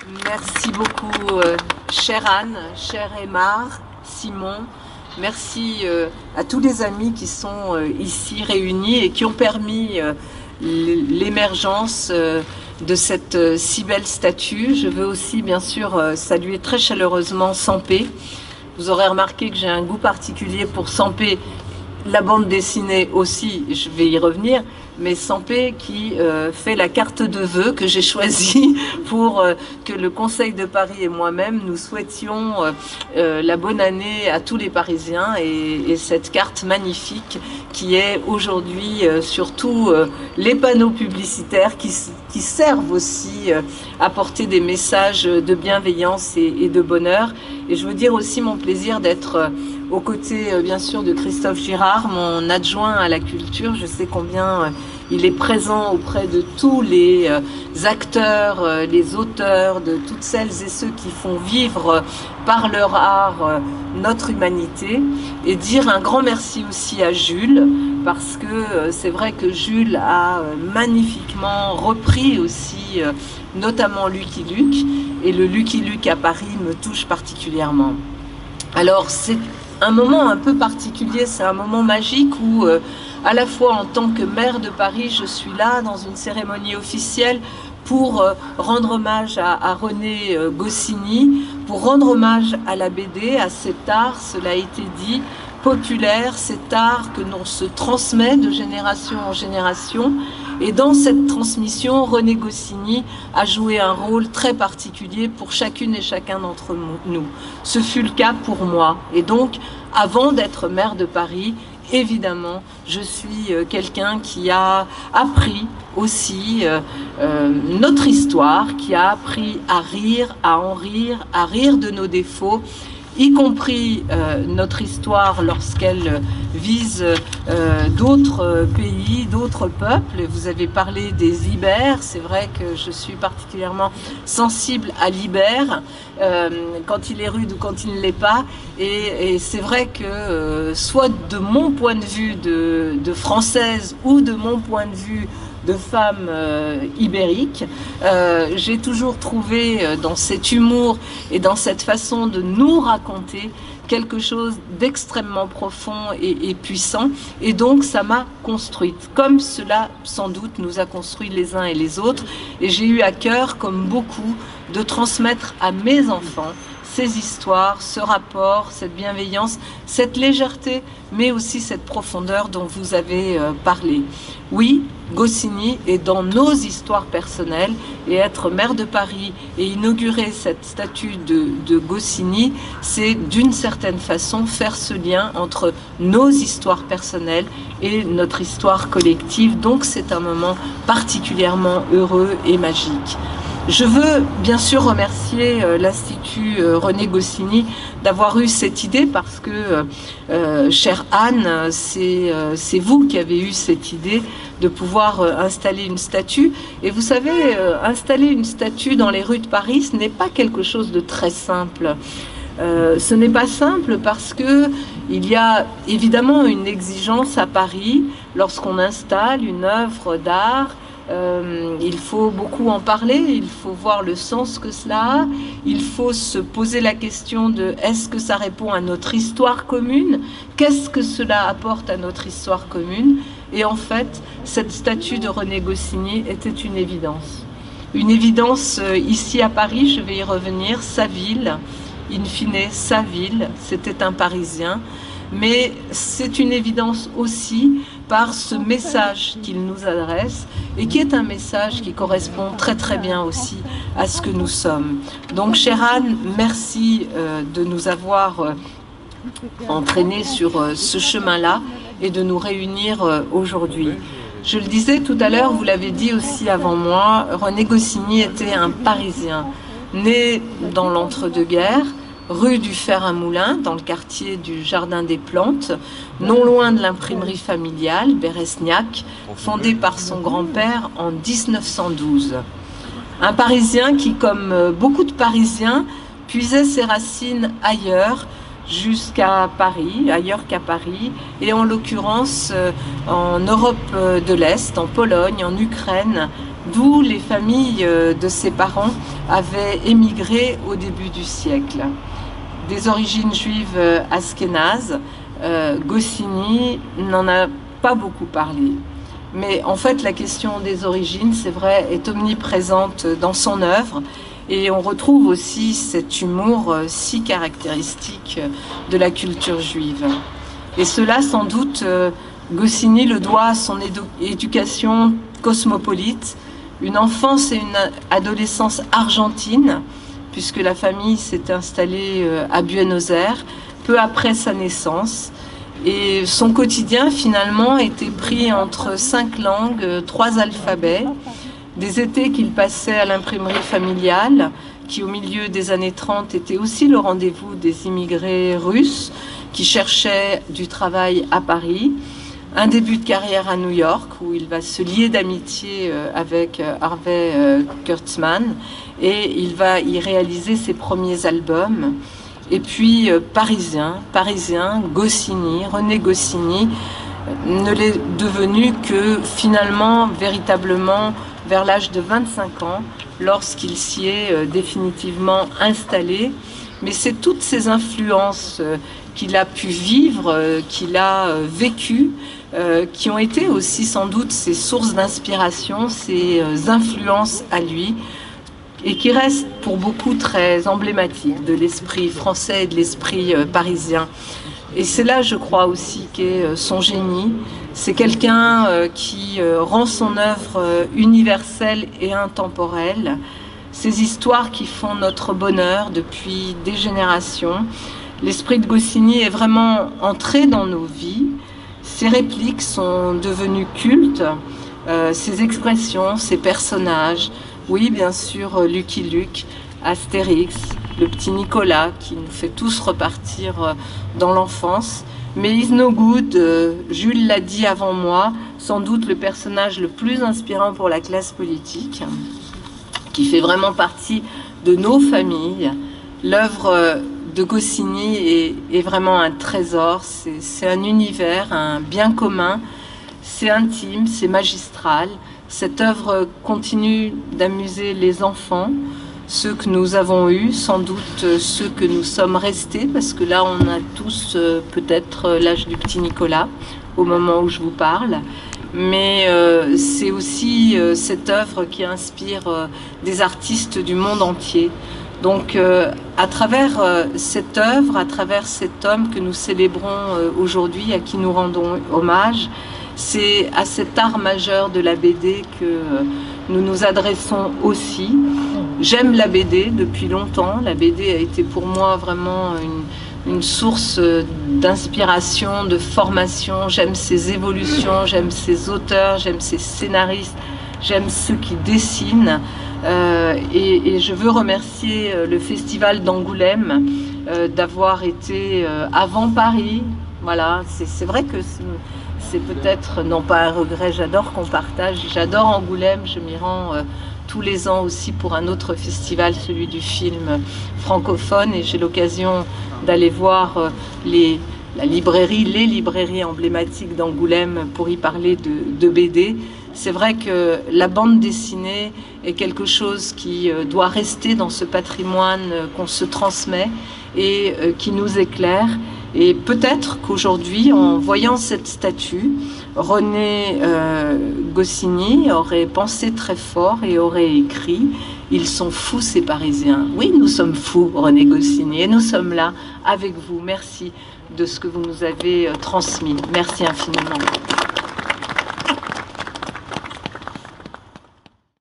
Merci beaucoup, chère Anne, chère Aymar, Simon. Merci à tous les amis qui sont ici réunis et qui ont permis l'émergence de cette si belle statue. Je veux aussi, bien sûr, saluer très chaleureusement Sampé. Vous aurez remarqué que j'ai un goût particulier pour Sampé. La bande dessinée aussi, je vais y revenir, mais Sampé qui fait la carte de vœux que j'ai choisie pour que le Conseil de Paris et moi-même nous souhaitions la bonne année à tous les Parisiens et cette carte magnifique qui est aujourd'hui sur tous les panneaux publicitaires qui servent aussi à porter des messages de bienveillance et de bonheur. Et je veux dire aussi mon plaisir d'être aux côtés, bien sûr, de Christophe Girard, mon adjoint à la culture. Je sais combien il est présent auprès de tous les acteurs, les auteurs, de toutes celles et ceux qui font vivre par leur art notre humanité. Et dire un grand merci aussi à Jules, parce que c'est vrai que Jules a magnifiquement repris aussi notamment Lucky Luke, et le Lucky Luke à Paris me touche particulièrement. Alors c'est un moment un peu particulier, c'est un moment magique où à la fois en tant que maire de Paris, je suis là dans une cérémonie officielle pour rendre hommage à René Goscinny, pour rendre hommage à la BD, à cet art, cela a été dit, populaire, cet art que l'on se transmet de génération en génération. Et dans cette transmission, René Goscinny a joué un rôle très particulier pour chacune et chacun d'entre nous. Ce fut le cas pour moi. Et donc, avant d'être maire de Paris, évidemment, je suis quelqu'un qui a appris aussi notre histoire, qui a appris à rire, à en rire, à rire de nos défauts, y compris notre histoire lorsqu'elle vise d'autres pays, d'autres peuples. Vous avez parlé des Ibères, c'est vrai que je suis particulièrement sensible à l'Ibère, quand il est rude ou quand il ne l'est pas, et c'est vrai que soit de mon point de vue de française ou de mon point de vue de femmes ibériques, j'ai toujours trouvé dans cet humour et dans cette façon de nous raconter quelque chose d'extrêmement profond et puissant, et donc ça m'a construite, comme cela sans doute nous a construit les uns et les autres, et j'ai eu à cœur, comme beaucoup, de transmettre à mes enfants ces histoires, ce rapport, cette bienveillance, cette légèreté, mais aussi cette profondeur dont vous avez parlé. Oui, Goscinny est dans nos histoires personnelles, et être maire de Paris et inaugurer cette statue de Goscinny, c'est d'une certaine façon faire ce lien entre nos histoires personnelles et notre histoire collective. Donc c'est un moment particulièrement heureux et magique. Je veux bien sûr remercier l'Institut René Goscinny d'avoir eu cette idée, parce que, chère Anne, c'est vous qui avez eu cette idée de pouvoir installer une statue. Et vous savez, installer une statue dans les rues de Paris, ce n'est pas quelque chose de très simple. Ce n'est pas simple parce que il y a évidemment une exigence à Paris lorsqu'on installe une œuvre d'art. Il faut beaucoup en parler, il faut voir le sens que cela a, il faut se poser la question de est-ce que ça répond à notre histoire commune, qu'est-ce que cela apporte à notre histoire commune. Et en fait, cette statue de René Goscinny était une évidence. Une évidence ici à Paris, je vais y revenir, sa ville, in fine sa ville, c'était un Parisien, mais c'est une évidence aussi par ce message qu'il nous adresse, et qui est un message qui correspond très très bien aussi à ce que nous sommes. Donc chère Anne, merci de nous avoir entraînés sur ce chemin-là et de nous réunir aujourd'hui. Je le disais tout à l'heure, vous l'avez dit aussi avant moi, René Goscinny était un Parisien, né dans l'entre-deux-guerres, rue du Fer à Moulin, dans le quartier du Jardin des Plantes, non loin de l'imprimerie familiale, Beresniak, fondée par son grand-père en 1912. Un Parisien qui, comme beaucoup de Parisiens, puisait ses racines ailleurs, jusqu'à Paris, ailleurs qu'à Paris, et en l'occurrence en Europe de l'Est, en Pologne, en Ukraine, d'où les familles de ses parents avaient émigré au début du siècle. Des origines juives askénazes, Goscinny n'en a pas beaucoup parlé. Mais en fait, la question des origines, c'est vrai, est omniprésente dans son œuvre. Et on retrouve aussi cet humour si caractéristique de la culture juive. Et cela, sans doute, Goscinny le doit à son éducation cosmopolite, une enfance et une adolescence argentine, puisque la famille s'est installée à Buenos Aires peu après sa naissance. Et son quotidien, finalement, était pris entre 5 langues, 3 alphabets, des étés qu'il passait à l'imprimerie familiale, qui au milieu des années 30 était aussi le rendez-vous des immigrés russes qui cherchaient du travail à Paris, un début de carrière à New York où il va se lier d'amitié avec Harvey Kurtzman et il va y réaliser ses premiers albums. Et puis parisien, Goscinny, René Goscinny ne l'est devenu que finalement, véritablement, vers l'âge de 25 ans, lorsqu'il s'y est définitivement installé. Mais c'est toutes ces influences qu'il a pu vivre, qu'il a vécues, qui ont été aussi sans doute ses sources d'inspiration, ses influences à lui, et qui restent pour beaucoup très emblématiques de l'esprit français et de l'esprit parisien. Et c'est là, je crois aussi, qu'est son génie. C'est quelqu'un qui rend son œuvre universelle et intemporelle. Ces histoires qui font notre bonheur depuis des générations. L'esprit de Goscinny est vraiment entré dans nos vies. Ses répliques sont devenues cultes. Ses expressions, ses personnages. Oui, bien sûr, Lucky Luke, Astérix, le petit Nicolas qui nous fait tous repartir dans l'enfance. Mais Is No Good, Jules l'a dit avant moi, sans doute le personnage le plus inspirant pour la classe politique, qui fait vraiment partie de nos familles. L'œuvre de Goscinny est vraiment un trésor, c'est un univers, un bien commun, c'est intime, c'est magistral. Cette œuvre continue d'amuser les enfants, ceux que nous avons eus, sans doute ceux que nous sommes restés, parce que là on a tous peut-être l'âge du petit Nicolas au moment où je vous parle. Mais c'est aussi cette œuvre qui inspire des artistes du monde entier. Donc à travers cette œuvre, à travers cet homme que nous célébrons aujourd'hui, à qui nous rendons hommage, c'est à cet art majeur de la BD que nous nous adressons aussi. J'aime la BD depuis longtemps. La BD a été pour moi vraiment une source d'inspiration, de formation. J'aime ses évolutions, j'aime ses auteurs, j'aime ses scénaristes, j'aime ceux qui dessinent. Et je veux remercier le Festival d'Angoulême d'avoir été avant Paris. Voilà, c'est vrai que c'est peut-être, non pas un regret, j'adore qu'on partage, j'adore Angoulême, je m'y rends tous les ans aussi pour un autre festival, celui du film francophone, et j'ai l'occasion d'aller voir les librairies emblématiques d'Angoulême pour y parler de BD. C'est vrai que la bande dessinée est quelque chose qui doit rester dans ce patrimoine qu'on se transmet et qui nous éclaire. Et peut-être qu'aujourd'hui, en voyant cette statue, René Goscinny aurait pensé très fort et aurait écrit « Ils sont fous ces Parisiens ». Oui, nous sommes fous, René Goscinny, et nous sommes là avec vous. Merci de ce que vous nous avez transmis. Merci infiniment.